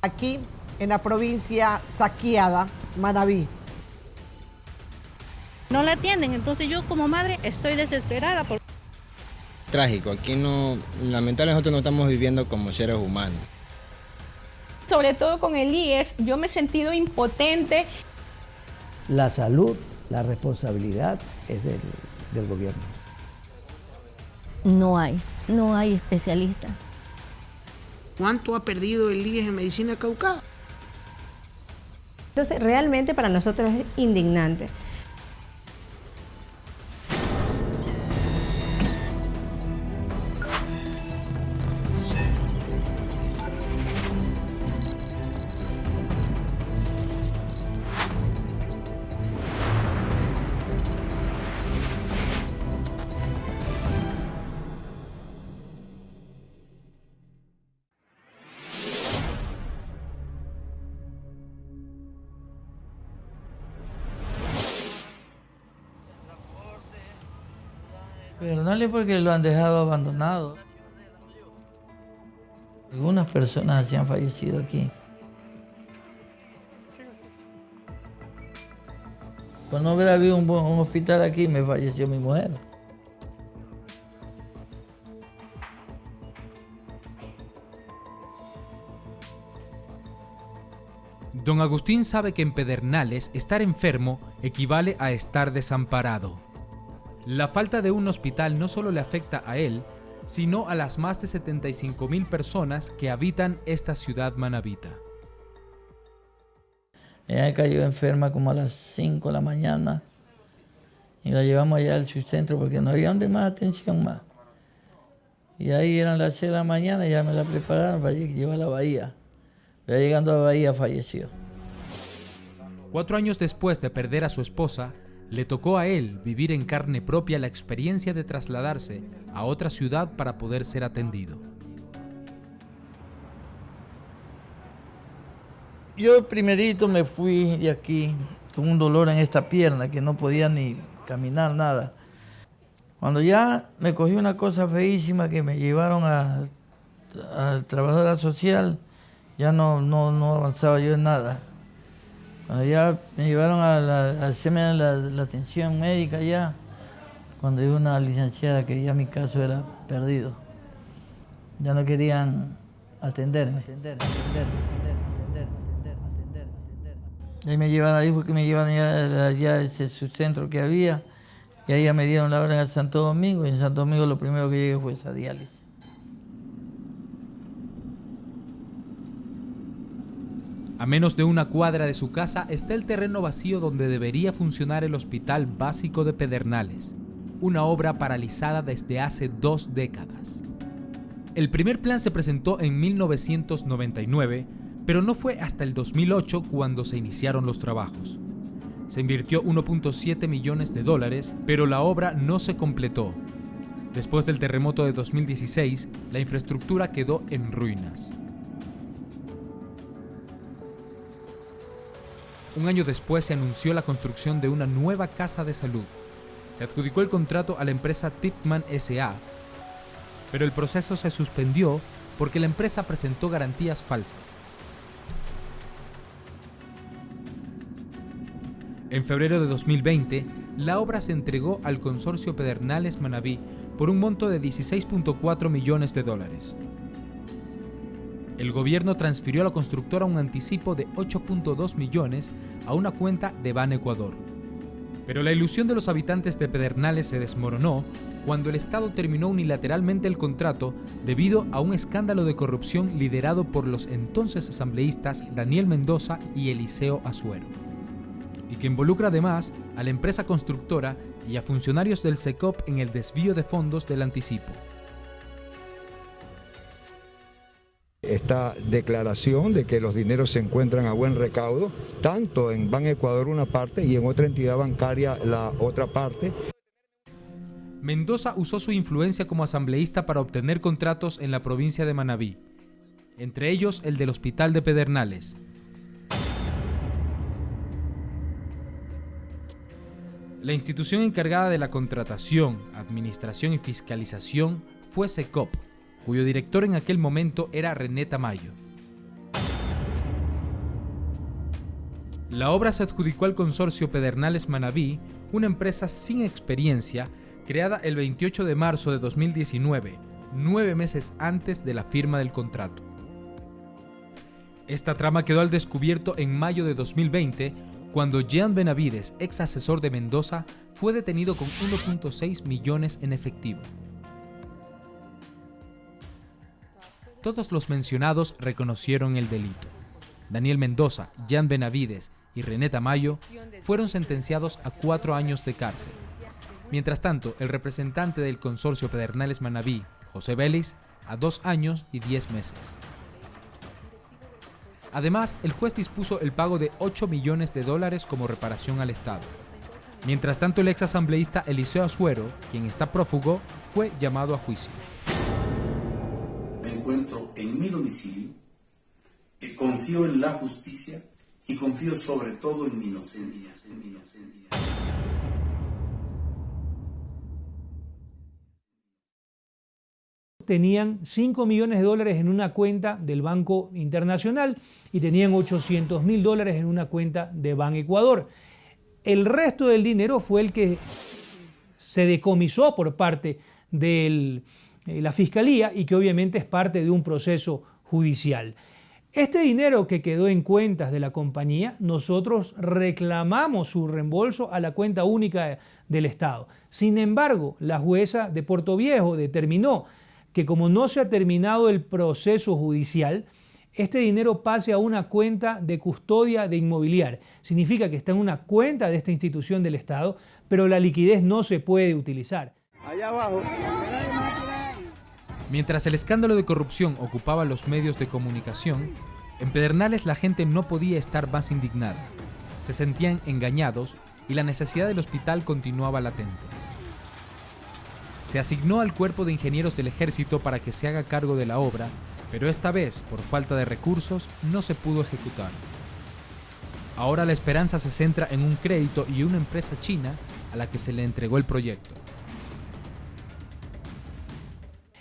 aquí en la provincia saqueada, Manabí. No la atienden, entonces yo como madre estoy desesperada. Trágico, aquí no, lamentablemente nosotros no estamos viviendo como seres humanos. Sobre todo con el IES, yo me he sentido impotente. La salud, la responsabilidad es del gobierno. No hay especialistas. ¿Cuánto ha perdido el IES en medicina caucada? Entonces, realmente para nosotros es indignante. Pero no es porque lo han dejado abandonado. Algunas personas así han fallecido aquí. Por no haber habido un hospital aquí, me falleció mi mujer. Don Agustín sabe que en Pedernales estar enfermo equivale a estar desamparado. La falta de un hospital no solo le afecta a él, sino a las más de 75,000 personas que habitan esta ciudad manabita. Ella cayó enferma como a las 5 de la mañana y la llevamos allá al subcentro porque no había donde más atención más. Y ahí eran las 6 de la mañana y ya me la prepararon para llevar a la Bahía. Ya llegando a Bahía falleció. 4 años después de perder a su esposa, le tocó a él vivir en carne propia la experiencia de trasladarse a otra ciudad para poder ser atendido. Yo primerito me fui de aquí con un dolor en esta pierna que no podía ni caminar nada. Cuando ya me cogí una cosa feísima que me llevaron a trabajadora social, ya no avanzaba yo en nada. Cuando ya me llevaron a hacerme la atención médica ya, cuando iba una licenciada que ya mi caso era perdido. Ya no querían atenderme. Ahí me llevaron, ahí fue que me llevaron ya a ese subcentro que había, y ahí ya me dieron la orden al Santo Domingo, y en Santo Domingo lo primero que llegué fue esa diálisis. A menos de una cuadra de su casa está el terreno vacío donde debería funcionar el Hospital Básico de Pedernales, una obra paralizada desde hace 2 décadas. El primer plan se presentó en 1999, pero no fue hasta el 2008 cuando se iniciaron los trabajos. Se invirtió 1.7 millones de dólares, pero la obra no se completó. Después del terremoto de 2016, la infraestructura quedó en ruinas. Un año después se anunció la construcción de una nueva casa de salud. Se adjudicó el contrato a la empresa Tipman S.A., pero el proceso se suspendió porque la empresa presentó garantías falsas. En febrero de 2020, la obra se entregó al consorcio Pedernales Manabí por un monto de 16.4 millones de dólares. El gobierno transfirió a la constructora un anticipo de 8.2 millones a una cuenta de Ban Ecuador. Pero la ilusión de los habitantes de Pedernales se desmoronó cuando el Estado terminó unilateralmente el contrato debido a un escándalo de corrupción liderado por los entonces asambleístas Daniel Mendoza y Eliseo Azuero, y que involucra además a la empresa constructora y a funcionarios del SECOP en el desvío de fondos del anticipo. Esta declaración de que los dineros se encuentran a buen recaudo, tanto en Ban Ecuador una parte y en otra entidad bancaria la otra parte. Mendoza usó su influencia como asambleísta para obtener contratos en la provincia de Manabí, entre ellos el del Hospital de Pedernales. La institución encargada de la contratación, administración y fiscalización fue SECOP, cuyo director en aquel momento era René Tamayo. La obra se adjudicó al consorcio Pedernales Manabí, una empresa sin experiencia, creada el 28 de marzo de 2019, 9 meses antes de la firma del contrato. Esta trama quedó al descubierto en mayo de 2020, cuando Jean Benavides, ex asesor de Mendoza, fue detenido con 1.6 millones en efectivo. Todos los mencionados reconocieron el delito. Daniel Mendoza, Jean Benavides y René Tamayo fueron sentenciados a 4 años de cárcel. Mientras tanto, el representante del consorcio Pedernales Manabí, José Vélez, a 2 años y 10 meses. Además, el juez dispuso el pago de $8 millones como reparación al Estado. Mientras tanto, el ex asambleísta Eliseo Azuero, quien está prófugo, fue llamado a juicio. Me encuentro en mi domicilio, confío en la justicia y confío sobre todo en mi inocencia. Tenían $5 millones en una cuenta del Banco Internacional y tenían $800.000 en una cuenta de Banecuador. El resto del dinero fue el que se decomisó por parte de la Fiscalía y que obviamente es parte de un proceso judicial. Este dinero que quedó en cuentas de la compañía, nosotros reclamamos su reembolso a la cuenta única del Estado. Sin embargo, la jueza de Puerto Viejo determinó que como no se ha terminado el proceso judicial, este dinero pase a una cuenta de custodia de inmobiliaria. Significa que está en una cuenta de esta institución del Estado, pero la liquidez no se puede utilizar. Allá abajo. Mientras el escándalo de corrupción ocupaba los medios de comunicación, en Pedernales la gente no podía estar más indignada. Se sentían engañados y la necesidad del hospital continuaba latente. Se asignó al Cuerpo de Ingenieros del Ejército para que se haga cargo de la obra, pero esta vez, por falta de recursos, no se pudo ejecutar. Ahora la esperanza se centra en un crédito y una empresa china a la que se le entregó el proyecto.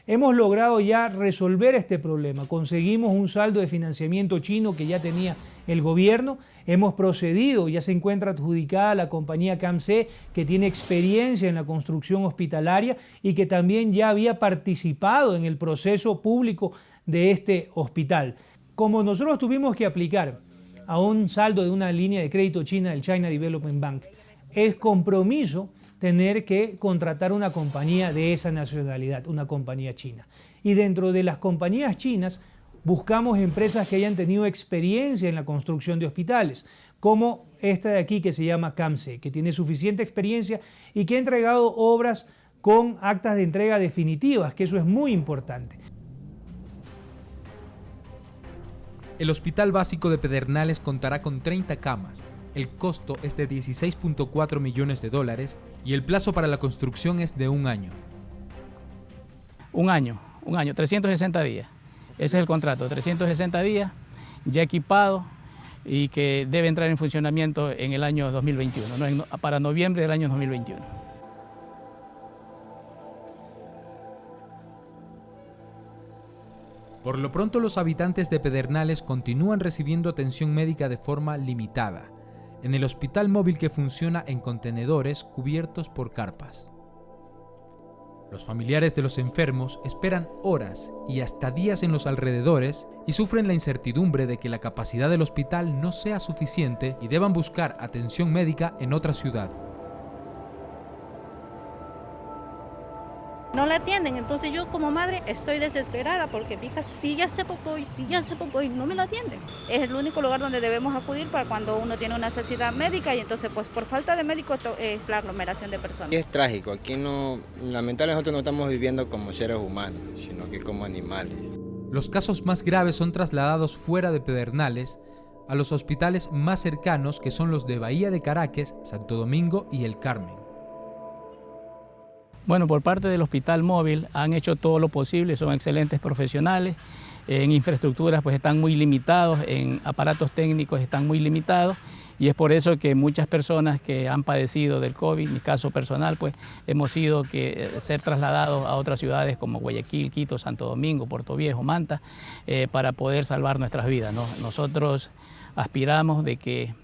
Hemos logrado ya resolver este problema. Conseguimos un saldo de financiamiento chino que ya tenía el gobierno. Hemos procedido, ya se encuentra adjudicada la compañía CAMC, que tiene experiencia en la construcción hospitalaria y que también ya había participado en el proceso público de este hospital. Como nosotros tuvimos que aplicar a un saldo de una línea de crédito china del China Development Bank, es compromiso tener que contratar una compañía de esa nacionalidad, una compañía china. Y dentro de las compañías chinas buscamos empresas que hayan tenido experiencia en la construcción de hospitales, como esta de aquí que se llama CAMC, que tiene suficiente experiencia y que ha entregado obras con actas de entrega definitivas, que eso es muy importante. El Hospital Básico de Pedernales contará con 30 camas. El costo es de $16.4 millones y el plazo para la construcción es de 1 año. Un año, 360 días. Ese es el contrato, 360 días, ya equipado y que debe entrar en funcionamiento en el año 2021, ¿no? Para noviembre del año 2021. Por lo pronto, los habitantes de Pedernales continúan recibiendo atención médica de forma limitada, en el hospital móvil que funciona en contenedores cubiertos por carpas. Los familiares de los enfermos esperan horas y hasta días en los alrededores y sufren la incertidumbre de que la capacidad del hospital no sea suficiente y deban buscar atención médica en otra ciudad. No la atienden, entonces yo como madre estoy desesperada porque mi hija sigue hace poco y no me la atienden. Es el único lugar donde debemos acudir para cuando uno tiene una necesidad médica y entonces pues por falta de médicos es la aglomeración de personas. Es trágico, aquí no, lamentablemente nosotros no estamos viviendo como seres humanos, sino que como animales. Los casos más graves son trasladados fuera de Pedernales a los hospitales más cercanos, que son los de Bahía de Caracas, Santo Domingo y El Carmen. Bueno, por parte del hospital móvil han hecho todo lo posible, son excelentes profesionales, en infraestructuras pues están muy limitados, en aparatos técnicos están muy limitados y es por eso que muchas personas que han padecido del COVID, en mi caso personal, pues hemos sido ser trasladados a otras ciudades como Guayaquil, Quito, Santo Domingo, Puerto Viejo, Manta, para poder salvar nuestras vidas, ¿no? Nosotros aspiramos de que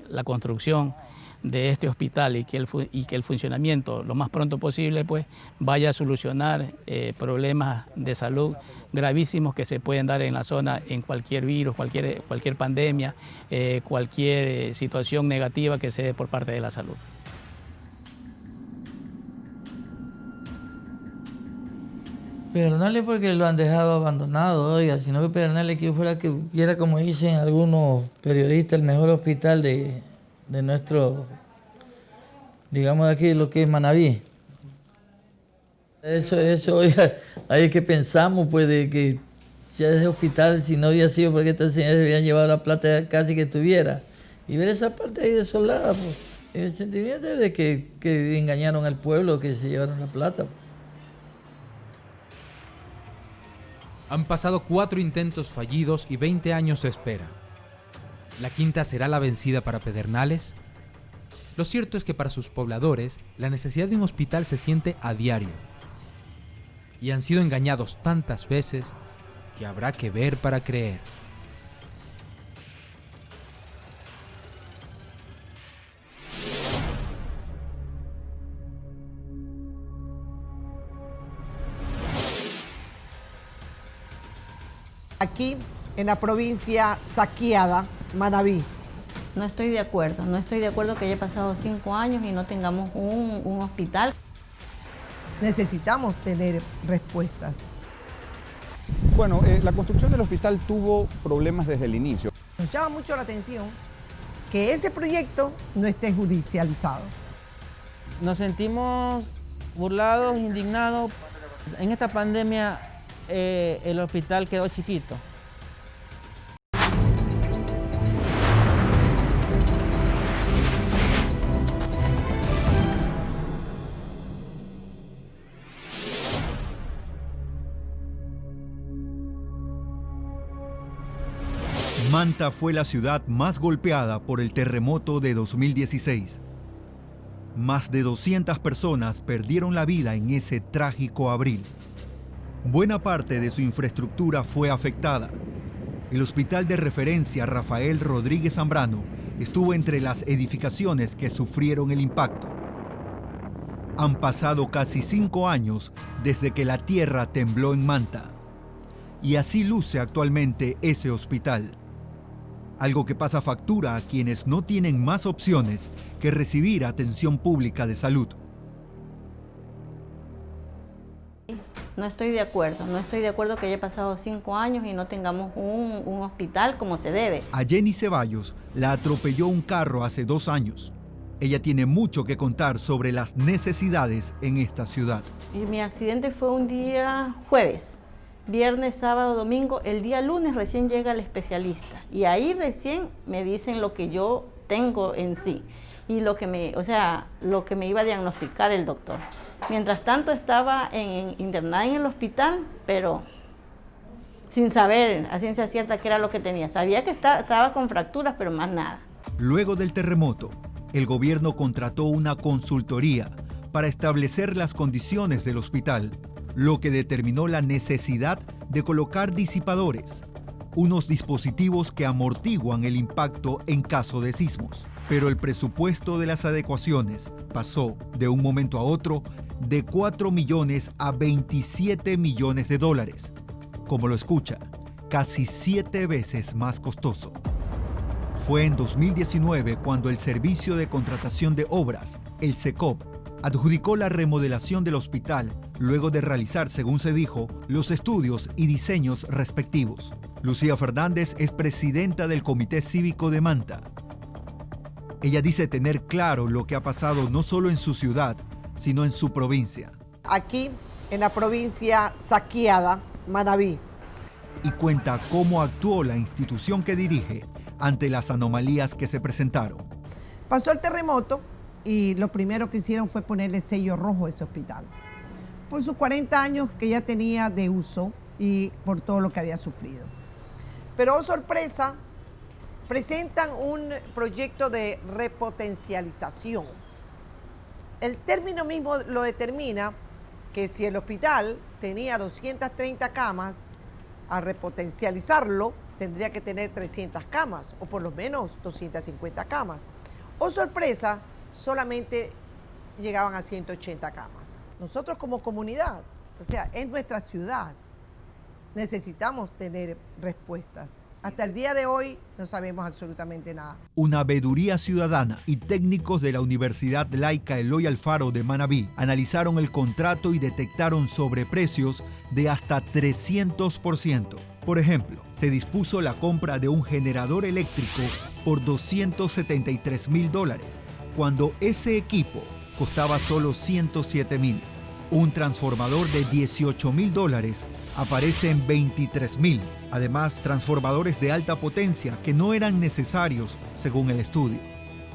la construcción de este hospital y que el funcionamiento lo más pronto posible pues vaya a solucionar problemas de salud gravísimos que se pueden dar en la zona en cualquier virus, cualquier pandemia, cualquier situación negativa que se dé por parte de la salud. Pedernales porque lo han dejado abandonado, oiga, si no que Pedernales que fuera que hubiera, como dicen algunos periodistas, el mejor hospital de nuestro, digamos aquí, lo que es Manabí. Eso, oiga, ahí que pensamos, pues, de que si ese hospital, si no había sido porque estas señoras habían llevado la plata casi que tuviera. Y ver esa parte ahí desolada, pues, el sentimiento es de que engañaron al pueblo, que se llevaron la plata. Han pasado 4 intentos fallidos y 20 años de espera. ¿La quinta será la vencida para Pedernales? Lo cierto es que para sus pobladores, la necesidad de un hospital se siente a diario. Y han sido engañados tantas veces que habrá que ver para creer. Aquí, en la provincia saqueada, Manabí. No estoy de acuerdo que haya pasado 5 años y no tengamos un hospital. Necesitamos tener respuestas. Bueno, la construcción del hospital tuvo problemas desde el inicio. Nos llama mucho la atención que ese proyecto no esté judicializado. Nos sentimos burlados, indignados. En esta pandemia el hospital quedó chiquito. Manta fue la ciudad más golpeada por el terremoto de 2016. Más de 200 personas perdieron la vida en ese trágico abril. Buena parte de su infraestructura fue afectada. El hospital de referencia Rafael Rodríguez Zambrano estuvo entre las edificaciones que sufrieron el impacto. Han pasado casi 5 años desde que la tierra tembló en Manta. Y así luce actualmente ese hospital. Algo que pasa factura a quienes no tienen más opciones que recibir atención pública de salud. No estoy de acuerdo que haya pasado 5 años y no tengamos un hospital como se debe. A Jenny Ceballos la atropelló un carro hace 2 años. Ella tiene mucho que contar sobre las necesidades en esta ciudad. Y mi accidente fue un día jueves. Viernes, sábado, domingo, el día lunes recién llega el especialista y ahí recién me dicen lo que yo tengo en sí y lo que me iba a diagnosticar el doctor. Mientras tanto estaba internada en el hospital, pero sin saber a ciencia cierta qué era lo que tenía. Sabía que estaba con fracturas, pero más nada. Luego del terremoto, el gobierno contrató una consultoría para establecer las condiciones del hospital, lo que determinó la necesidad de colocar disipadores, unos dispositivos que amortiguan el impacto en caso de sismos. Pero el presupuesto de las adecuaciones pasó de un momento a otro de 4 millones a 27 millones de dólares. Como lo escucha, casi 7 veces más costoso. Fue en 2019 cuando el Servicio de Contratación de Obras, el SECOP, adjudicó la remodelación del hospital luego de realizar, según se dijo, los estudios y diseños respectivos. Lucía Fernández es presidenta del Comité Cívico de Manta. Ella dice tener claro lo que ha pasado no solo en su ciudad, sino en su provincia. Aquí, en la provincia saqueada, Manabí. Y cuenta cómo actuó la institución que dirige ante las anomalías que se presentaron. Pasó el terremoto y lo primero que hicieron fue ponerle sello rojo a ese hospital. Por sus 40 años que ya tenía de uso y por todo lo que había sufrido. Pero, oh sorpresa, presentan un proyecto de repotencialización. El término mismo lo determina que si el hospital tenía 230 camas, a repotencializarlo tendría que tener 300 camas o por lo menos 250 camas. Oh, sorpresa, solamente llegaban a 180 camas. Nosotros como comunidad, o sea, en nuestra ciudad, necesitamos tener respuestas. Hasta el día de hoy no sabemos absolutamente nada. Una veeduría ciudadana y técnicos de la Universidad Laica Eloy Alfaro de Manabí analizaron el contrato y detectaron sobreprecios de hasta 300%. Por ejemplo, se dispuso la compra de un generador eléctrico por $273,000, cuando ese equipo costaba solo $107,000. Un transformador de $18,000 aparece en $23,000. Además, transformadores de alta potencia que no eran necesarios según el estudio.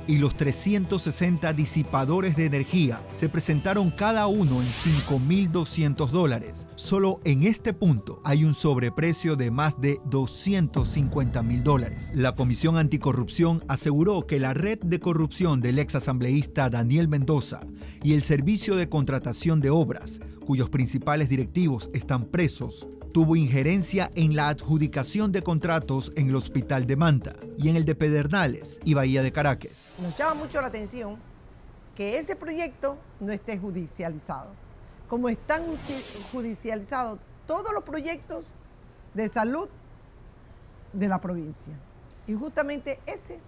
Y los 360 disipadores de energía se presentaron cada uno en $5,200. Solo en este punto hay un sobreprecio de más de $250,000. La Comisión Anticorrupción aseguró que la red de corrupción del exasambleísta Daniel Mendoza y el Servicio de Contratación de Obras, cuyos principales directivos están presos, tuvo injerencia en la adjudicación de contratos en el Hospital de Manta y en el de Pedernales y Bahía de Caracas. Nos llama mucho la atención que ese proyecto no esté judicializado, como están judicializados todos los proyectos de salud de la provincia. Y justamente ese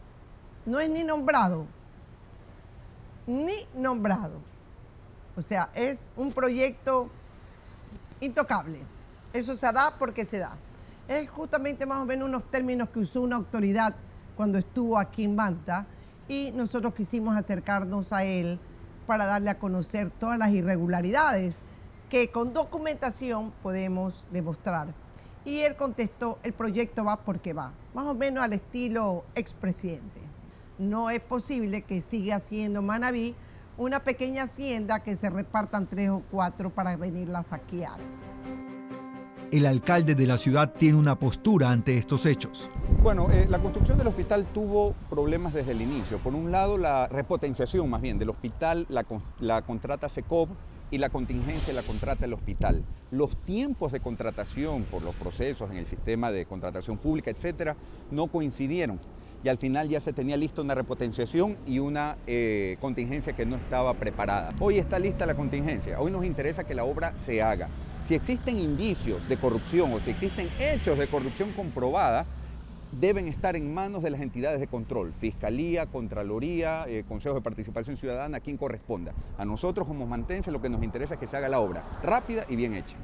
no es ni nombrado. O sea, es un proyecto intocable. Eso se da porque se da. Es justamente más o menos unos términos que usó una autoridad cuando estuvo aquí en Manta y nosotros quisimos acercarnos a él para darle a conocer todas las irregularidades que con documentación podemos demostrar. Y él contestó, el proyecto va porque va, más o menos al estilo expresidente. No es posible que siga siendo Manabí una pequeña hacienda que se repartan 3 o 4 para venirla a saquear. El alcalde de la ciudad tiene una postura ante estos hechos. Bueno, la construcción del hospital tuvo problemas desde el inicio. Por un lado, la repotenciación más bien del hospital la contrata SECOV y la contingencia la contrata el hospital. Los tiempos de contratación por los procesos en el sistema de contratación pública, etcétera, no coincidieron. Y al final ya se tenía lista una repotenciación y una contingencia que no estaba preparada. Hoy está lista la contingencia. Hoy nos interesa que la obra se haga. Si existen indicios de corrupción o si existen hechos de corrupción comprobada, deben estar en manos de las entidades de control, Fiscalía, Contraloría, Consejos de Participación Ciudadana, a quien corresponda. A nosotros como mantenses lo que nos interesa es que se haga la obra rápida y bien hecha.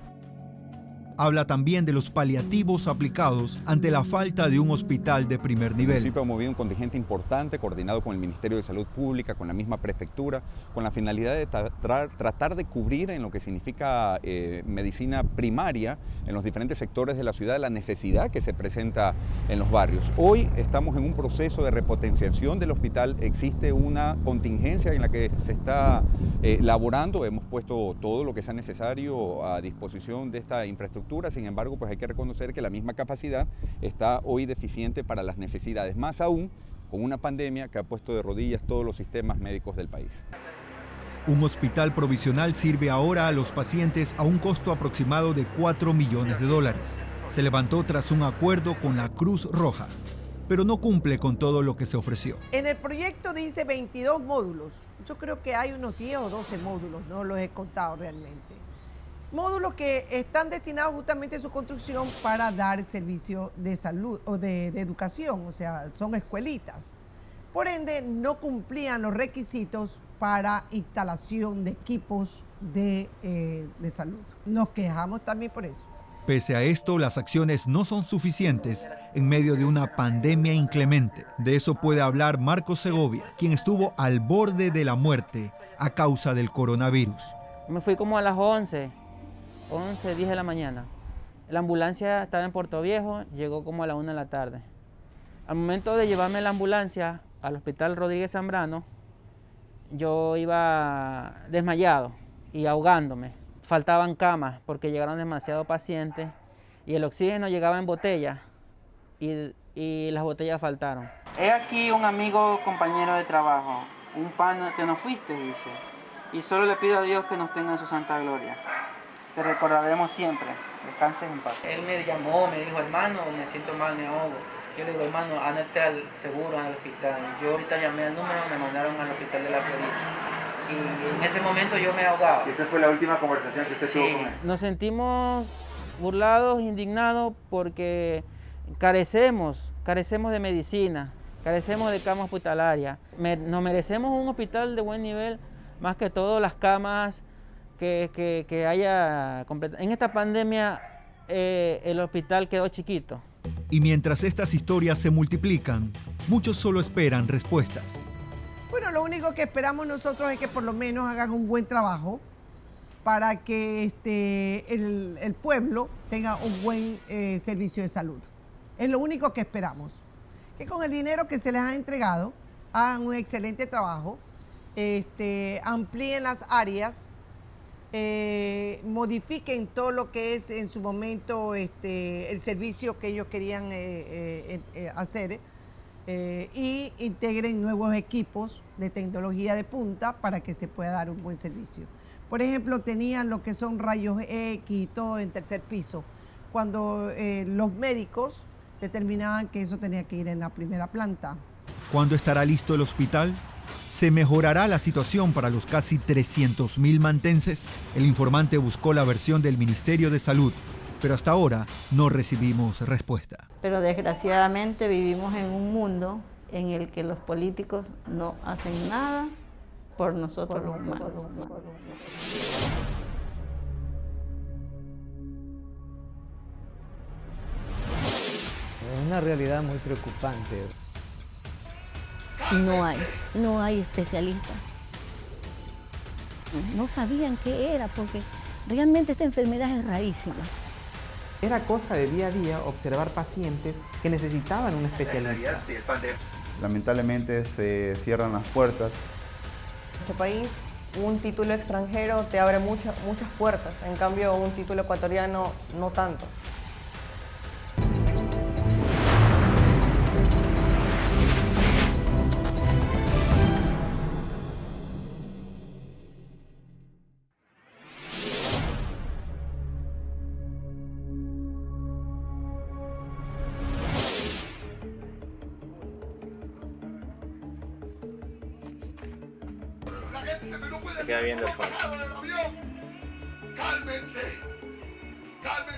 Habla también de los paliativos aplicados ante la falta de un hospital de primer nivel. El municipio ha movido un contingente importante, coordinado con el Ministerio de Salud Pública, con la misma prefectura, con la finalidad de tratar de cubrir en lo que significa medicina primaria en los diferentes sectores de la ciudad la necesidad que se presenta en los barrios. Hoy estamos en un proceso de repotenciación del hospital, existe una contingencia en la que se está laborando, hemos puesto todo lo que sea necesario a disposición de esta infraestructura. Sin embargo, pues hay que reconocer que la misma capacidad está hoy deficiente para las necesidades, más aún con una pandemia que ha puesto de rodillas todos los sistemas médicos del país. Un hospital provisional sirve ahora a los pacientes a un costo aproximado de $4 millones. Se levantó tras un acuerdo con la Cruz Roja, pero no cumple con todo lo que se ofreció. En el proyecto dice 22 módulos. Yo creo que hay unos 10 o 12 módulos, no los he contado realmente. Módulos que están destinados justamente a su construcción para dar servicio de salud o de educación, o sea, son escuelitas. Por ende, no cumplían los requisitos para instalación de equipos de salud. Nos quejamos también por eso. Pese a esto, las acciones no son suficientes en medio de una pandemia inclemente. De eso puede hablar Marcos Segovia, quien estuvo al borde de la muerte a causa del coronavirus. Me fui como a las 10 de la mañana. La ambulancia estaba en Puerto Viejo, llegó como a la 1 de la tarde. Al momento de llevarme la ambulancia al Hospital Rodríguez Zambrano, yo iba desmayado y ahogándome. Faltaban camas porque llegaron demasiados pacientes y el oxígeno llegaba en botella y las botellas faltaron. He aquí un amigo, compañero de trabajo, un pana que no fuiste, dice, y solo le pido a Dios que nos tenga en su santa gloria. Te recordaremos siempre, descanses en paz. Él me llamó, me dijo, hermano, me siento mal, me ahogo. Yo le digo, hermano, ándate al seguro, al hospital. Yo ahorita llamé al número, me mandaron al hospital de la Florida. Y en ese momento yo me ahogaba. ¿Esa fue la última conversación que usted tuvo con él? Nos sentimos burlados, indignados, porque carecemos de medicina, carecemos de cama hospitalaria. Nos merecemos un hospital de buen nivel, más que todo las camas que haya. En esta pandemia el hospital quedó chiquito. Y mientras estas historias se multiplican, muchos solo esperan respuestas. Bueno, lo único que esperamos nosotros es que por lo menos hagan un buen trabajo para que el pueblo tenga un buen servicio de salud. Es lo único que esperamos. Que con el dinero que se les ha entregado hagan un excelente trabajo, amplíen las áreas, modifiquen todo lo que es en su momento el servicio que ellos querían hacer y integren nuevos equipos de tecnología de punta para que se pueda dar un buen servicio. Por ejemplo, tenían lo que son rayos X y todo en tercer piso, cuando los médicos determinaban que eso tenía que ir en la primera planta. ¿Cuándo estará listo el hospital? ¿Se mejorará la situación para los casi 300.000 mantenses? El informante buscó la versión del Ministerio de Salud, pero hasta ahora no recibimos respuesta. Pero desgraciadamente vivimos en un mundo en el que los políticos no hacen nada por nosotros los humanos. Es una realidad muy preocupante. No hay especialistas. No sabían qué era, porque realmente esta enfermedad es rarísima. Era cosa de día a día observar pacientes que necesitaban un especialista. Lamentablemente se cierran las puertas. En ese país, un título extranjero te abre muchas puertas, en cambio un título ecuatoriano no tanto. Se queda viendo el fondo.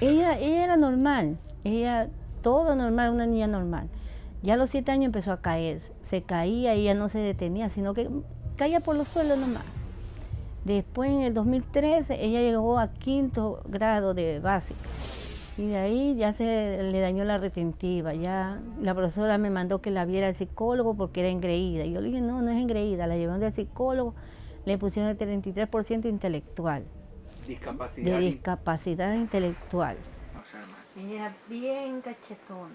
Ella era normal, todo normal, una niña normal. Ya a los 7 años empezó a caer, se caía y ella no se detenía, sino que caía por los suelos nomás. Después en el 2013 ella llegó a 5º grado de básica y de ahí ya se le dañó la retentiva. Ya la profesora me mandó que la viera al psicólogo porque era engreída. Y yo le dije, no es engreída, la llevaron del psicólogo, le pusieron el 33% intelectual. Discapacidad. De discapacidad intelectual. Ella era bien cachetona.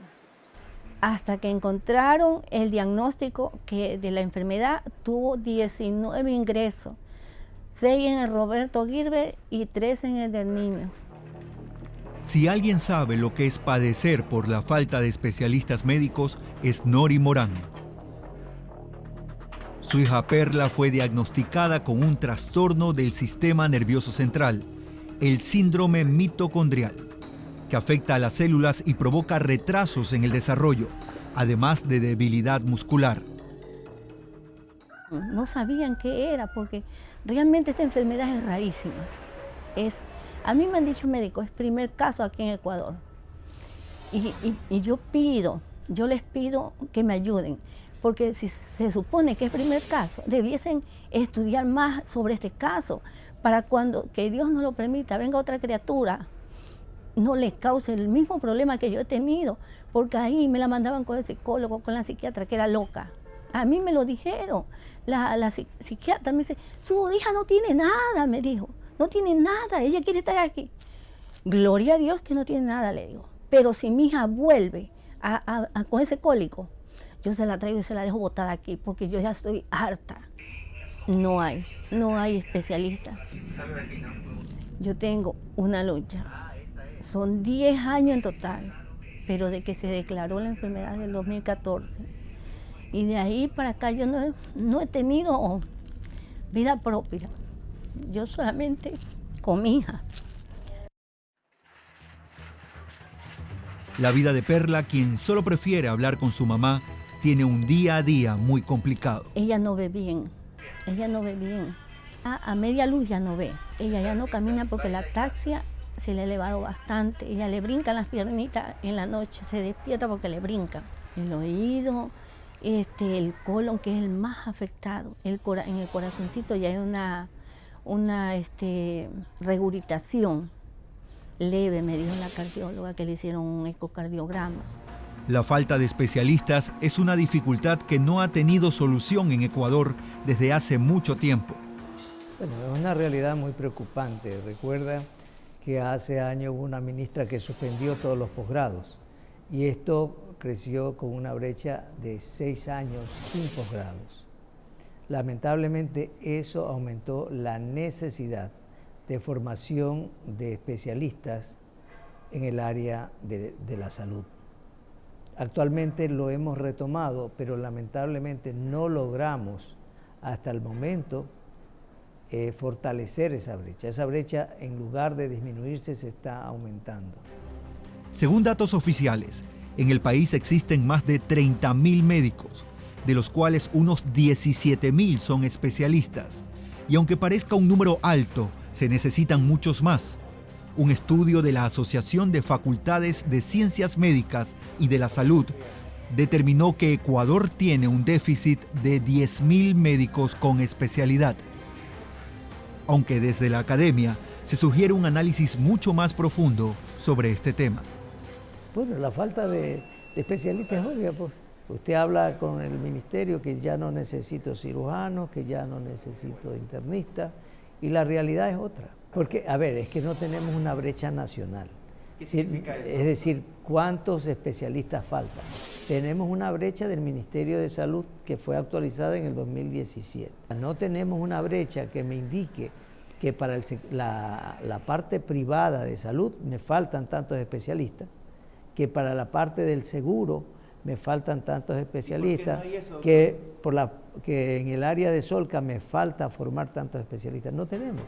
Hasta que encontraron el diagnóstico que de la enfermedad, tuvo 19 ingresos, 6 en el Roberto Gilbert y 3 en el del niño. Si alguien sabe lo que es padecer por la falta de especialistas médicos, es Nori Morán. Su hija Perla fue diagnosticada con un trastorno del sistema nervioso central, el síndrome mitocondrial, que afecta a las células y provoca retrasos en el desarrollo, además de debilidad muscular. No sabían qué era, porque realmente esta enfermedad es rarísima. A mí me han dicho médicos, es primer caso aquí en Ecuador. Y yo les pido que me ayuden, porque si se supone que es primer caso, debiesen estudiar más sobre este caso, para cuando, que Dios no lo permita, venga otra criatura, no les cause el mismo problema que yo he tenido, porque ahí me la mandaban con el psicólogo, con la psiquiatra, que era loca. A mí me lo dijeron. La psiquiatra me dice, su hija no tiene nada, me dijo. No tiene nada, ella quiere estar aquí. Gloria a Dios que no tiene nada, le digo. Pero si mi hija vuelve con ese cólico, yo se la traigo y se la dejo botada aquí, porque yo ya estoy harta. No hay especialista. Yo tengo una lucha. Son 10 años en total, pero de que se declaró la enfermedad del 2014. Y de ahí para acá yo no he tenido vida propia. Yo solamente con mi hija. La vida de Perla, quien solo prefiere hablar con su mamá, tiene un día a día muy complicado. Ella no ve bien, ella no ve bien. A media luz ya no ve, ella ya no camina porque la ataxia se le ha elevado bastante. Ella le brincan las piernitas en la noche, se despierta porque le brincan. El oído, el colon, que es el más afectado, en el corazoncito ya hay una regurgitación leve, me dijo la cardióloga, que le hicieron un ecocardiograma. La falta de especialistas es una dificultad que no ha tenido solución en Ecuador desde hace mucho tiempo. Bueno, es una realidad muy preocupante. Recuerda que hace años hubo una ministra que suspendió todos los posgrados y esto creció con una brecha de 6 años sin posgrados. Lamentablemente eso aumentó la necesidad de formación de especialistas en el área de la salud. Actualmente lo hemos retomado, pero lamentablemente no logramos hasta el momento fortalecer esa brecha. Esa brecha, en lugar de disminuirse, se está aumentando. Según datos oficiales, en el país existen más de 30.000 médicos, de los cuales unos 17.000 son especialistas. Y aunque parezca un número alto, se necesitan muchos más. Un estudio de la Asociación de Facultades de Ciencias Médicas y de la Salud determinó que Ecuador tiene un déficit de 10.000 médicos con especialidad. Aunque desde la academia se sugiere un análisis mucho más profundo sobre este tema. Bueno, la falta de especialistas es obvia, pues. Usted habla con el ministerio que ya no necesito cirujanos, que ya no necesito internistas, y la realidad es otra. Porque, a ver, es que no tenemos una brecha nacional. ¿Qué significa eso? Es decir, ¿cuántos especialistas faltan? Tenemos una brecha del Ministerio de Salud que fue actualizada en el 2017. No tenemos una brecha que me indique que para la parte privada de salud me faltan tantos especialistas, que para la parte del seguro me faltan tantos especialistas, que en el área de Solca me falta formar tantos especialistas. No tenemos.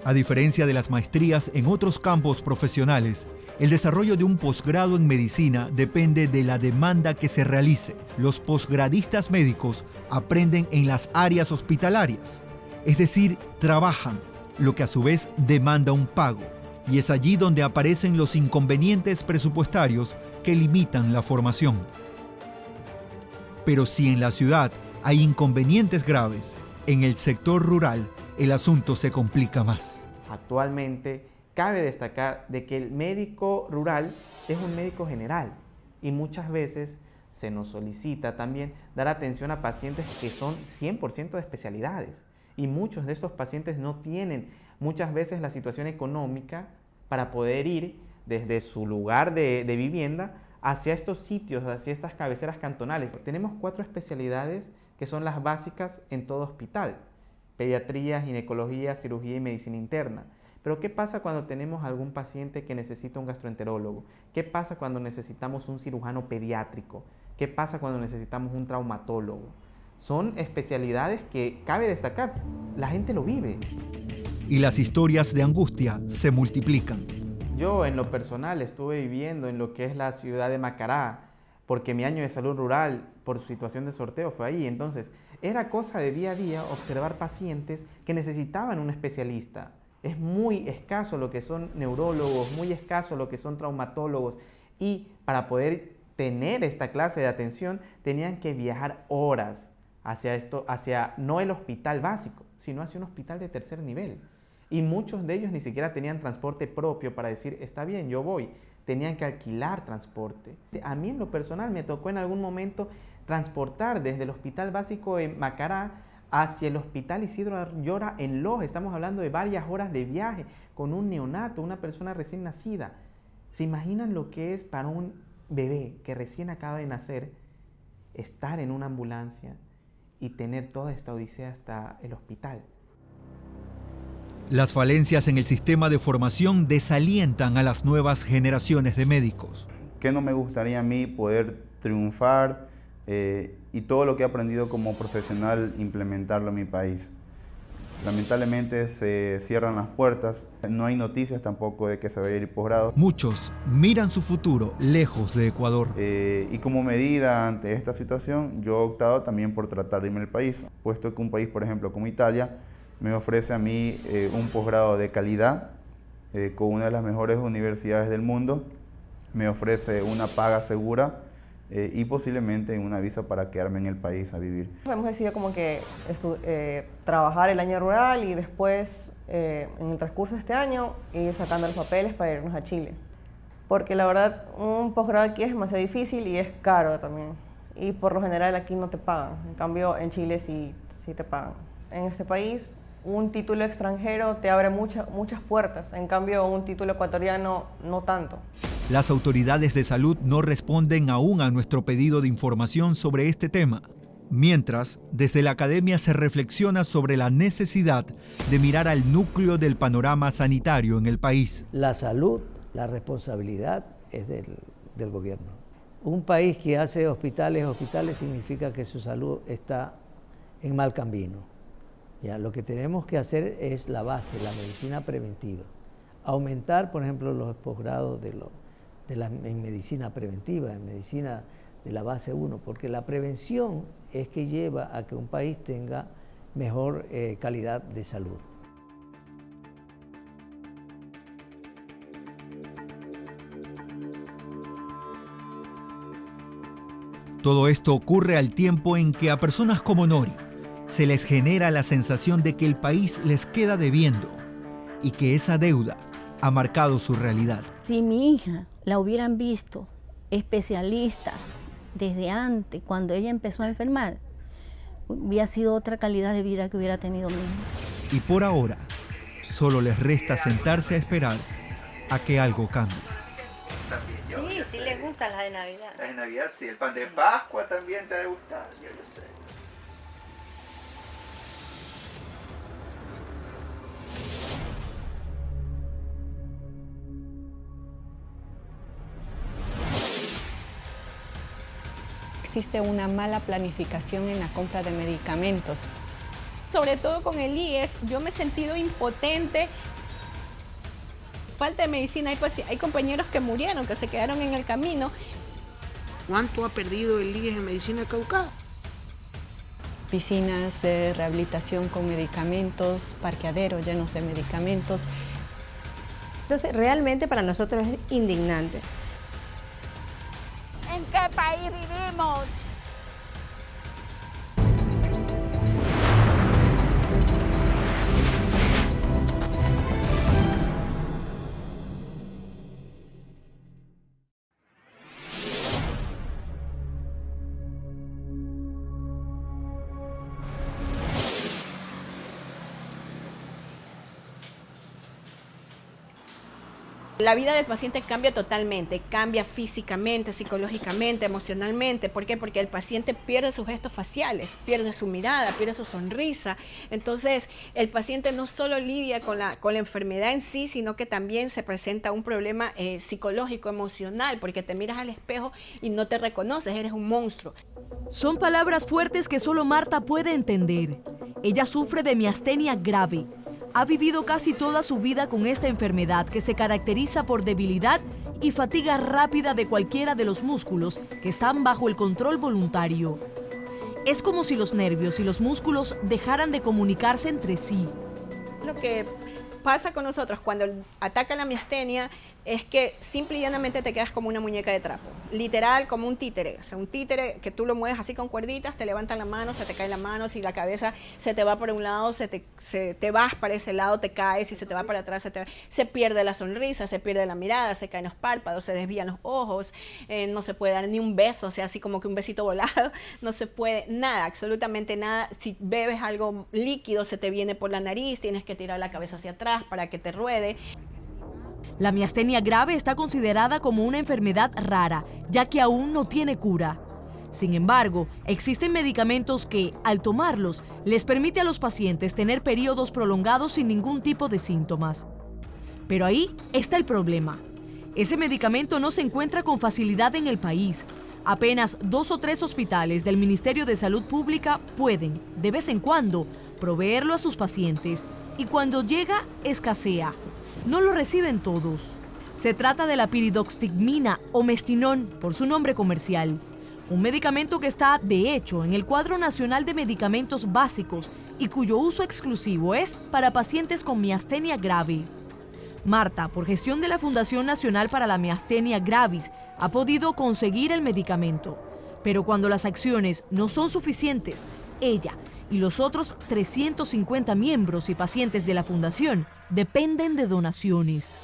A diferencia de las maestrías en otros campos profesionales, el desarrollo de un posgrado en medicina depende de la demanda que se realice. Los posgradistas médicos aprenden en las áreas hospitalarias, es decir, trabajan, lo que a su vez demanda un pago. Y es allí donde aparecen los inconvenientes presupuestarios que limitan la formación. Pero si en la ciudad hay inconvenientes graves, en el sector rural el asunto se complica más. Actualmente cabe destacar de que el médico rural es un médico general y muchas veces se nos solicita también dar atención a pacientes que son 100% de especialidades y muchos de estos pacientes no tienen muchas veces la situación económica para poder ir desde su lugar de vivienda hacia estos sitios, hacia estas cabeceras cantonales. Tenemos 4 especialidades que son las básicas en todo hospital: pediatría, ginecología, cirugía y medicina interna. Pero ¿qué pasa cuando tenemos algún paciente que necesita un gastroenterólogo? ¿Qué pasa cuando necesitamos un cirujano pediátrico? ¿Qué pasa cuando necesitamos un traumatólogo? Son especialidades que cabe destacar, la gente lo vive. Y las historias de angustia se multiplican. Yo en lo personal estuve viviendo en lo que es la ciudad de Macará, porque mi año de salud rural, por su situación de sorteo, fue ahí. Entonces, era cosa de día a día observar pacientes que necesitaban un especialista. Es muy escaso lo que son neurólogos, muy escaso lo que son traumatólogos. Y para poder tener esta clase de atención, tenían que viajar horas hacia no el hospital básico, sino hacia un hospital de tercer nivel. Y muchos de ellos ni siquiera tenían transporte propio para decir, está bien, yo voy. Tenían que alquilar transporte. A mí en lo personal me tocó en algún momento transportar desde el hospital básico de Macará hacia el hospital Isidro Ayora en Loja. Estamos hablando de varias horas de viaje con un neonato, una persona recién nacida. ¿Se imaginan lo que es para un bebé que recién acaba de nacer estar en una ambulancia y tener toda esta odisea hasta el hospital? Las falencias en el sistema de formación desalientan a las nuevas generaciones de médicos. ¿Qué no me gustaría a mí poder triunfar y todo lo que he aprendido como profesional implementarlo en mi país? Lamentablemente se cierran las puertas, no hay noticias tampoco de que se vaya a ir posgrado. Muchos miran su futuro lejos de Ecuador. Y como medida ante esta situación, yo he optado también por tratar de irme al país, puesto que un país, por ejemplo, como Italia, me ofrece a mí un posgrado de calidad con una de las mejores universidades del mundo, me ofrece una paga segura y posiblemente una visa para quedarme en el país a vivir. Hemos decidido como que trabajar el año rural y después, en el transcurso de este año, ir sacando los papeles para irnos a Chile. Porque la verdad, un posgrado aquí es demasiado difícil y es caro también. Y por lo general aquí no te pagan. En cambio, en Chile sí te pagan. En este país, un título extranjero te abre muchas puertas. En cambio, un título ecuatoriano no tanto. Las autoridades de salud no responden aún a nuestro pedido de información sobre este tema. Mientras, desde la academia se reflexiona sobre la necesidad de mirar al núcleo del panorama sanitario en el país. La salud, la responsabilidad es del gobierno. Un país que hace hospitales significa que su salud está en mal camino. Ya, lo que tenemos que hacer es la base, la medicina preventiva. Aumentar, por ejemplo, los posgrados en medicina preventiva, en medicina de la base 1, porque la prevención es que lleva a que un país tenga mejor calidad de salud. Todo esto ocurre al tiempo en que a personas como Nori se les genera la sensación de que el país les queda debiendo y que esa deuda ha marcado su realidad. Si mi hija la hubieran visto especialistas desde antes, cuando ella empezó a enfermar, hubiera sido otra calidad de vida que hubiera tenido mi hija. Y por ahora, solo les resta sentarse a esperar a que algo cambie. Sí les gustan las de Navidad. Las de Navidad sí, el pan de Pascua también te ha de gustar, yo lo sé. Existe una mala planificación en la compra de medicamentos. Sobre todo con el IES, yo me he sentido impotente. Falta de medicina, hay compañeros que murieron, que se quedaron en el camino. ¿Cuánto ha perdido el IES en medicina Cauca? Piscinas de rehabilitación con medicamentos, parqueaderos llenos de medicamentos. Entonces, realmente para nosotros es indignante. ¿En qué país vivimos? La vida del paciente cambia totalmente, cambia físicamente, psicológicamente, emocionalmente. ¿Por qué? Porque el paciente pierde sus gestos faciales, pierde su mirada, pierde su sonrisa. Entonces, el paciente no solo lidia con la enfermedad en sí, sino que también se presenta un problema psicológico, emocional, porque te miras al espejo y no te reconoces, eres un monstruo. Son palabras fuertes que solo Marta puede entender. Ella sufre de miastenia grave. Ha vivido casi toda su vida con esta enfermedad que se caracteriza por debilidad y fatiga rápida de cualquiera de los músculos que están bajo el control voluntario. Es como si los nervios y los músculos dejaran de comunicarse entre sí. Lo que pasa con nosotros cuando ataca la miastenia es que simple y llanamente te quedas como una muñeca de trapo, literal como un títere. O sea, un títere que tú lo mueves así con cuerditas, te levantan la mano, se te cae la mano, si la cabeza se te va por un lado, te vas para ese lado, te caes, si se te va para atrás, se pierde la sonrisa, se pierde la mirada, se caen los párpados, se desvían los ojos, no se puede dar ni un beso, o sea, así como que un besito volado, no se puede, nada, absolutamente nada. Si bebes algo líquido, se te viene por la nariz, tienes que tirar la cabeza hacia atrás para que te ruede. La miastenia grave está considerada como una enfermedad rara, ya que aún no tiene cura. Sin embargo, existen medicamentos que, al tomarlos, les permite a los pacientes tener periodos prolongados sin ningún tipo de síntomas. Pero ahí está el problema. Ese medicamento no se encuentra con facilidad en el país. Apenas 2 o 3 hospitales del Ministerio de Salud Pública pueden, de vez en cuando, proveerlo a sus pacientes y cuando llega, escasea. No lo reciben todos. Se trata de la piridoxicmina o mestinón, por su nombre comercial. Un medicamento que está, de hecho, en el Cuadro Nacional de Medicamentos Básicos y cuyo uso exclusivo es para pacientes con miastenia grave. Marta, por gestión de la Fundación Nacional para la Miastenia Gravis, ha podido conseguir el medicamento. Pero cuando las acciones no son suficientes, ella y los otros 350 miembros y pacientes de la Fundación dependen de donaciones.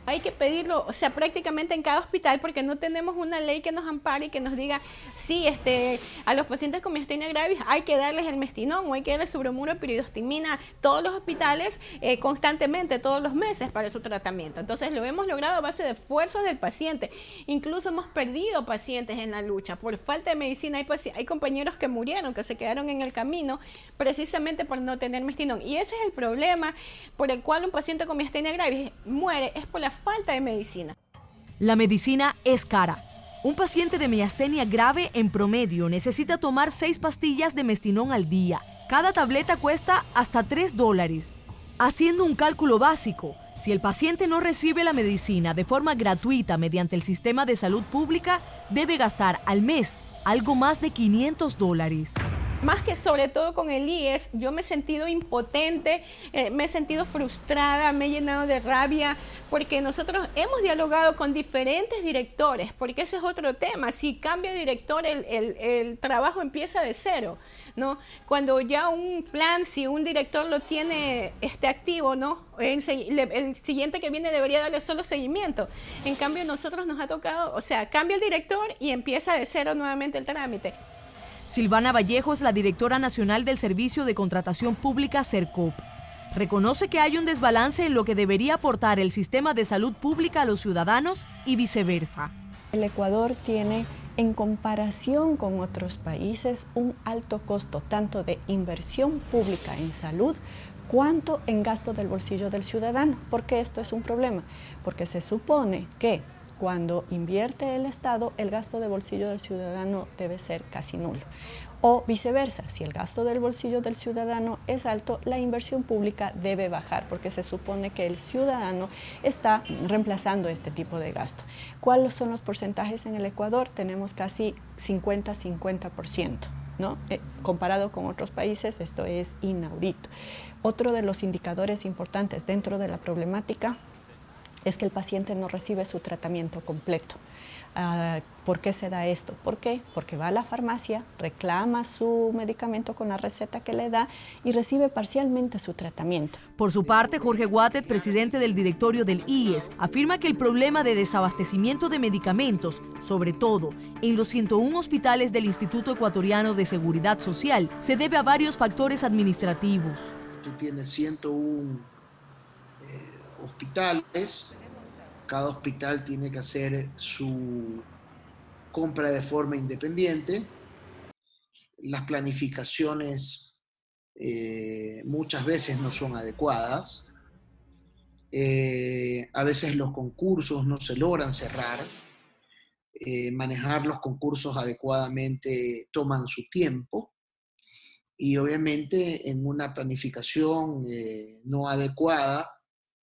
Hay que pedirlo, o sea, prácticamente en cada hospital, porque no tenemos una ley que nos ampare y que nos diga, sí, a los pacientes con miastenia gravis hay que darles el mestinón o hay que darles su bromuro de piridoxicmina todos los hospitales constantemente, todos los meses para su tratamiento. Entonces lo hemos logrado a base de esfuerzos del paciente. Incluso hemos perdido pacientes en la lucha por falta de medicina. Hay compañeros que murieron, que se quedaron en el camino precisamente por no tener mestinón. Y ese es el problema por el cual un paciente con miastenia gravis muere, es por la falta de medicina. La medicina es cara. Un paciente de miastenia grave en promedio necesita tomar 6 pastillas de mestinón al día. Cada tableta cuesta hasta $3. Haciendo un cálculo básico, si el paciente no recibe la medicina de forma gratuita mediante el sistema de salud pública, debe gastar al mes algo más de $500. Más que sobre todo con el IES, yo me he sentido impotente, me he sentido frustrada, me he llenado de rabia, porque nosotros hemos dialogado con diferentes directores, porque ese es otro tema. Si cambia de director, el trabajo empieza de cero, ¿no? Cuando ya un plan, si un director lo tiene activo, ¿no? El siguiente que viene debería darle solo seguimiento. En cambio, nosotros nos ha tocado, o sea, cambia el director y empieza de cero nuevamente el trámite. Silvana Vallejo es la directora nacional del Servicio de Contratación Pública CERCOP. Reconoce que hay un desbalance en lo que debería aportar el sistema de salud pública a los ciudadanos y viceversa. El Ecuador tiene, en comparación con otros países, un alto costo tanto de inversión pública en salud cuanto en gasto del bolsillo del ciudadano. ¿Por qué esto es un problema? Porque se supone que cuando invierte el Estado, el gasto de bolsillo del ciudadano debe ser casi nulo. O viceversa, si el gasto del bolsillo del ciudadano es alto, la inversión pública debe bajar, porque se supone que el ciudadano está reemplazando este tipo de gasto. ¿Cuáles son los porcentajes en el Ecuador? Tenemos casi 50-50%, ¿no? Comparado con otros países, esto es inaudito. Otro de los indicadores importantes dentro de la problemática es que el paciente no recibe su tratamiento completo. ¿Por qué se da esto? ¿Por qué? Porque va a la farmacia, reclama su medicamento con la receta que le da y recibe parcialmente su tratamiento. Por su parte, Jorge Guatet, presidente del directorio del IES, afirma que el problema de desabastecimiento de medicamentos, sobre todo en los 101 hospitales del Instituto Ecuatoriano de Seguridad Social, se debe a varios factores administrativos. Tú tienes 101 hospitales. Cada hospital tiene que hacer su compra de forma independiente. Las planificaciones muchas veces no son adecuadas. A veces los concursos no se logran cerrar. Manejar los concursos adecuadamente toman su tiempo. Y obviamente en una planificación no adecuada,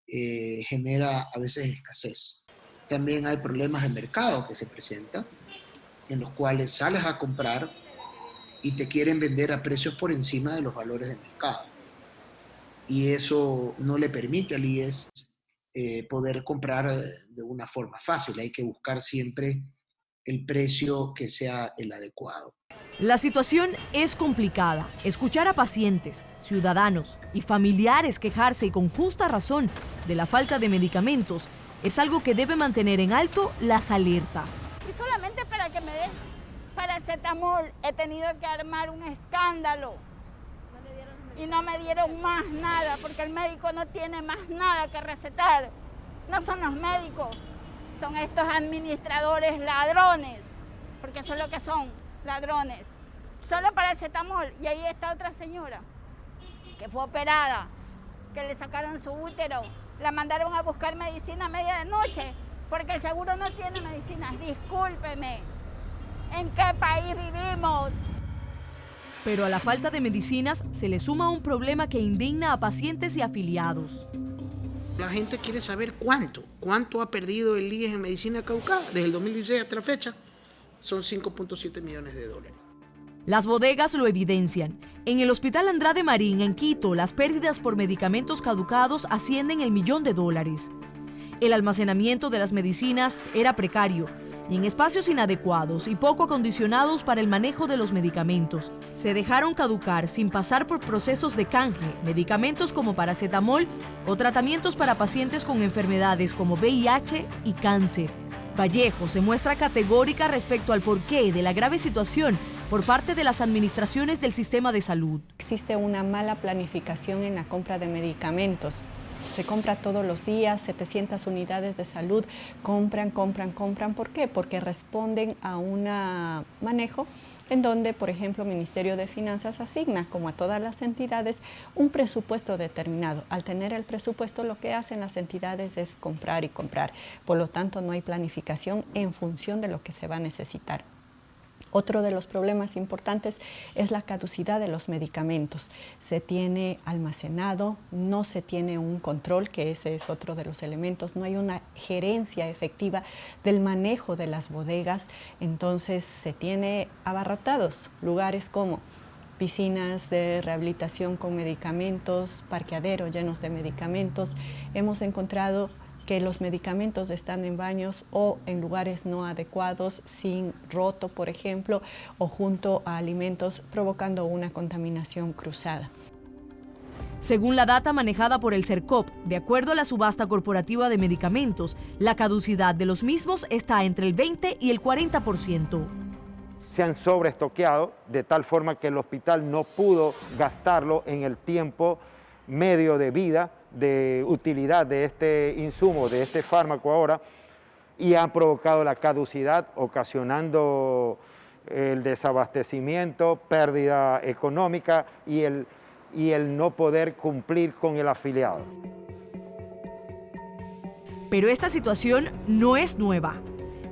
genera a veces escasez. También hay problemas de mercado que se presentan, en los cuales sales a comprar y te quieren vender a precios por encima de los valores de mercado. Y eso no le permite al IES poder comprar de una forma fácil. Hay que buscar siempre el precio que sea el adecuado. La situación es complicada. Escuchar a pacientes, ciudadanos y familiares quejarse y con justa razón de la falta de medicamentos es algo que debe mantener en alto las alertas. Y solamente para que me den paracetamol he tenido que armar un escándalo. Y no me dieron más nada porque el médico no tiene más nada que recetar. No son los médicos, son estos administradores ladrones, porque eso es lo que son. Ladrones, solo paracetamol. Y ahí está otra señora que fue operada, que le sacaron su útero, la mandaron a buscar medicina a media de noche porque el seguro no tiene medicinas. Discúlpeme, ¿en qué país vivimos? Pero a la falta de medicinas se le suma un problema que indigna a pacientes y afiliados. La gente quiere saber cuánto ha perdido el IES en medicina caducada desde el 2016 hasta la fecha. Son 5.7 millones de dólares. Las bodegas lo evidencian. En el Hospital Andrade Marín, en Quito, las pérdidas por medicamentos caducados ascienden el $1.000.000. El almacenamiento de las medicinas era precario y en espacios inadecuados y poco acondicionados para el manejo de los medicamentos. Se dejaron caducar sin pasar por procesos de canje, medicamentos como paracetamol o tratamientos para pacientes con enfermedades como VIH y cáncer. Vallejo se muestra categórica respecto al porqué de la grave situación por parte de las administraciones del sistema de salud. Existe una mala planificación en la compra de medicamentos. Se compra todos los días, 700 unidades de salud, compran. ¿Por qué? Porque responden a un manejo en donde, por ejemplo, el Ministerio de Finanzas asigna, como a todas las entidades, un presupuesto determinado. Al tener el presupuesto, lo que hacen las entidades es comprar y comprar. Por lo tanto, no hay planificación en función de lo que se va a necesitar. Otro de los problemas importantes es la caducidad de los medicamentos. Se tiene almacenado, no se tiene un control, que ese es otro de los elementos, no hay una gerencia efectiva del manejo de las bodegas, entonces se tiene abarrotados lugares como piscinas de rehabilitación con medicamentos, parqueaderos llenos de medicamentos. Hemos encontrado que los medicamentos están en baños o en lugares no adecuados, sin roto, por ejemplo, o junto a alimentos, provocando una contaminación cruzada. Según la data manejada por el CERCOP, de acuerdo a la subasta corporativa de medicamentos, la caducidad de los mismos está entre el 20 y el 40%. Se han sobreestoqueado de tal forma que el hospital no pudo gastarlo en el tiempo medio de vida, de utilidad de este insumo, de este fármaco ahora, y han provocado la caducidad, ocasionando el desabastecimiento, pérdida económica y el no poder cumplir con el afiliado. Pero esta situación no es nueva.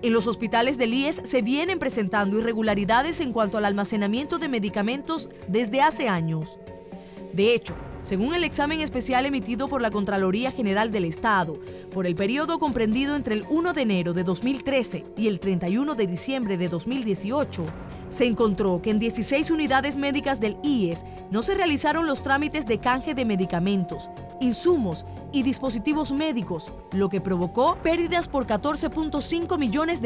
En los hospitales del IES se vienen presentando irregularidades en cuanto al almacenamiento de medicamentos desde hace años. De hecho, según el examen especial emitido por la Contraloría General del Estado, por el periodo comprendido entre el 1 de enero de 2013 y el 31 de diciembre de 2018, se encontró que en 16 unidades médicas del IES no se realizaron los trámites de canje de medicamentos, insumos y dispositivos médicos, lo que provocó pérdidas por $14.5 millones.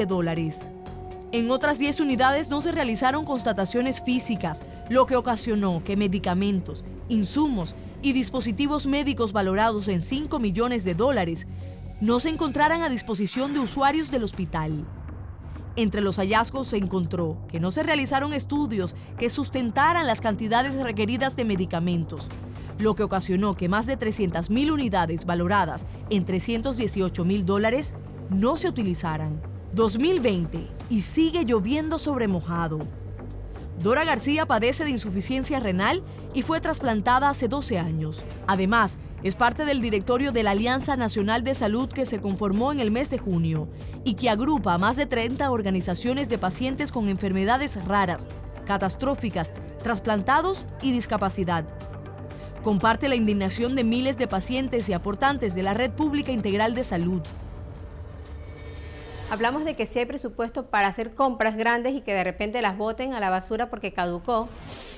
En otras 10 unidades no se realizaron constataciones físicas, lo que ocasionó que medicamentos, insumos y dispositivos médicos valorados en $5 millones no se encontraran a disposición de usuarios del hospital. Entre los hallazgos se encontró que no se realizaron estudios que sustentaran las cantidades requeridas de medicamentos, lo que ocasionó que más de 300.000 unidades valoradas en $318.000 no se utilizaran. 2020 y sigue lloviendo sobre mojado. Dora García padece de insuficiencia renal y fue trasplantada hace 12 años. Además, es parte del directorio de la Alianza Nacional de Salud que se conformó en el mes de junio y que agrupa a más de 30 organizaciones de pacientes con enfermedades raras, catastróficas, trasplantados y discapacidad. Comparte la indignación de miles de pacientes y aportantes de la Red Pública Integral de Salud. Hablamos de que sí hay presupuesto para hacer compras grandes y que de repente las boten a la basura porque caducó,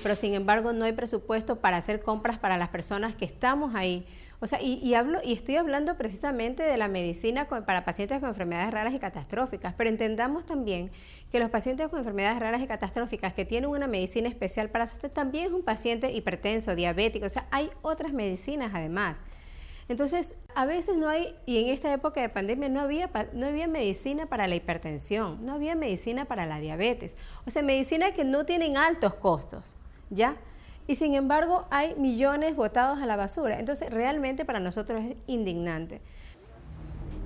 pero sin embargo no hay presupuesto para hacer compras para las personas que estamos ahí. O sea, y estoy hablando precisamente de la medicina para pacientes con enfermedades raras y catastróficas, pero entendamos también que los pacientes con enfermedades raras y catastróficas que tienen una medicina especial para usted también es un paciente hipertenso, diabético, o sea, hay otras medicinas además. Entonces, a veces no hay, y en esta época de pandemia no había medicina para la hipertensión, no había medicina para la diabetes, o sea, medicina que no tienen altos costos, ¿ya? Y sin embargo, hay millones botados a la basura. Entonces, realmente para nosotros es indignante.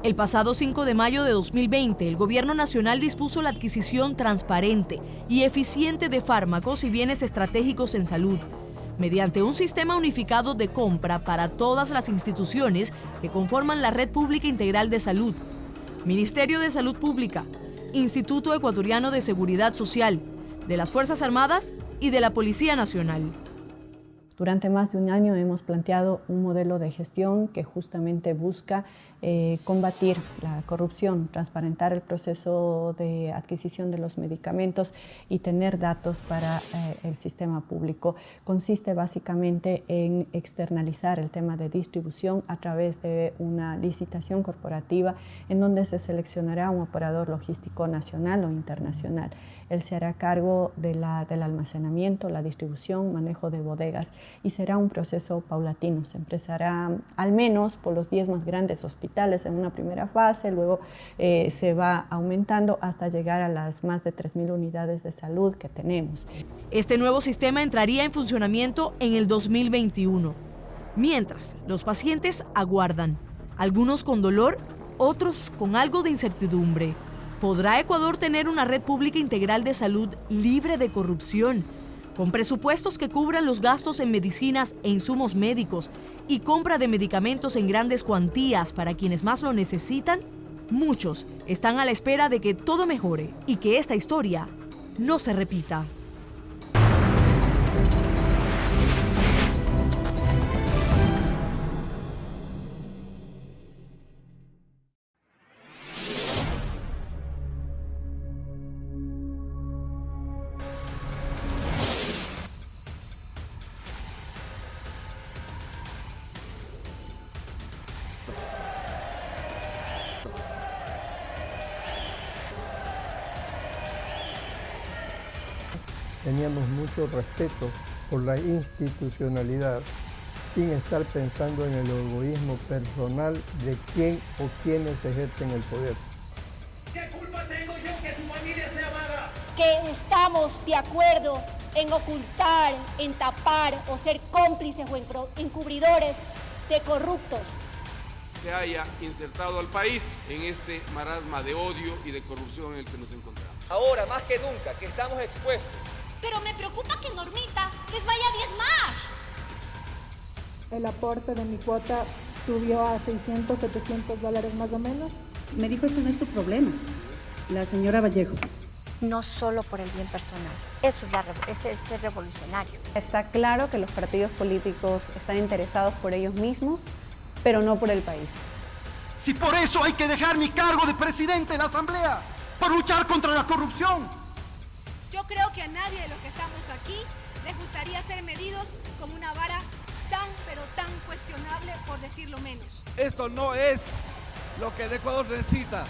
El pasado 5 de mayo de 2020, el Gobierno Nacional dispuso la adquisición transparente y eficiente de fármacos y bienes estratégicos en salud, mediante un sistema unificado de compra para todas las instituciones que conforman la Red Pública Integral de Salud, Ministerio de Salud Pública, Instituto Ecuatoriano de Seguridad Social, de las Fuerzas Armadas y de la Policía Nacional. Durante más de un año hemos planteado un modelo de gestión que justamente busca combatir la corrupción, transparentar el proceso de adquisición de los medicamentos y tener datos para el sistema público. Consiste básicamente en externalizar el tema de distribución a través de una licitación corporativa en donde se seleccionará un operador logístico nacional o internacional. Él se hará cargo del almacenamiento, la distribución, manejo de bodegas y será un proceso paulatino. Se empezará al menos por los 10 más grandes hospitales en una primera fase, luego se va aumentando hasta llegar a las más de 3.000 unidades de salud que tenemos. Este nuevo sistema entraría en funcionamiento en el 2021, mientras los pacientes aguardan, algunos con dolor, otros con algo de incertidumbre. ¿Podrá Ecuador tener una red pública integral de salud libre de corrupción, con presupuestos que cubran los gastos en medicinas e insumos médicos y compra de medicamentos en grandes cuantías para quienes más lo necesitan? Muchos están a la espera de que todo mejore y que esta historia no se repita. Teníamos mucho respeto por la institucionalidad, sin estar pensando en el egoísmo personal de quién o quienes ejercen el poder. ¿Qué culpa tengo yo que tu familia sea vaga? Que estamos de acuerdo en ocultar, en tapar o ser cómplices o encubridores de corruptos. Se haya insertado al país en este marasma de odio y de corrupción en el que nos encontramos. Ahora, más que nunca, que estamos expuestos. Pero me preocupa que Normita les vaya a diezmar. El aporte de mi cuota subió a $600, $700 más o menos. Me dijo, eso no es tu problema, la señora Vallejo. No solo por el bien personal, eso es ser revolucionario. Está claro que los partidos políticos están interesados por ellos mismos, pero no por el país. Si por eso hay que dejar mi cargo de presidente de la Asamblea, por luchar contra la corrupción. Yo creo que a nadie de los que estamos aquí les gustaría ser medidos como una vara tan, pero tan cuestionable, por decirlo menos. Esto no es lo que el Ecuador necesita.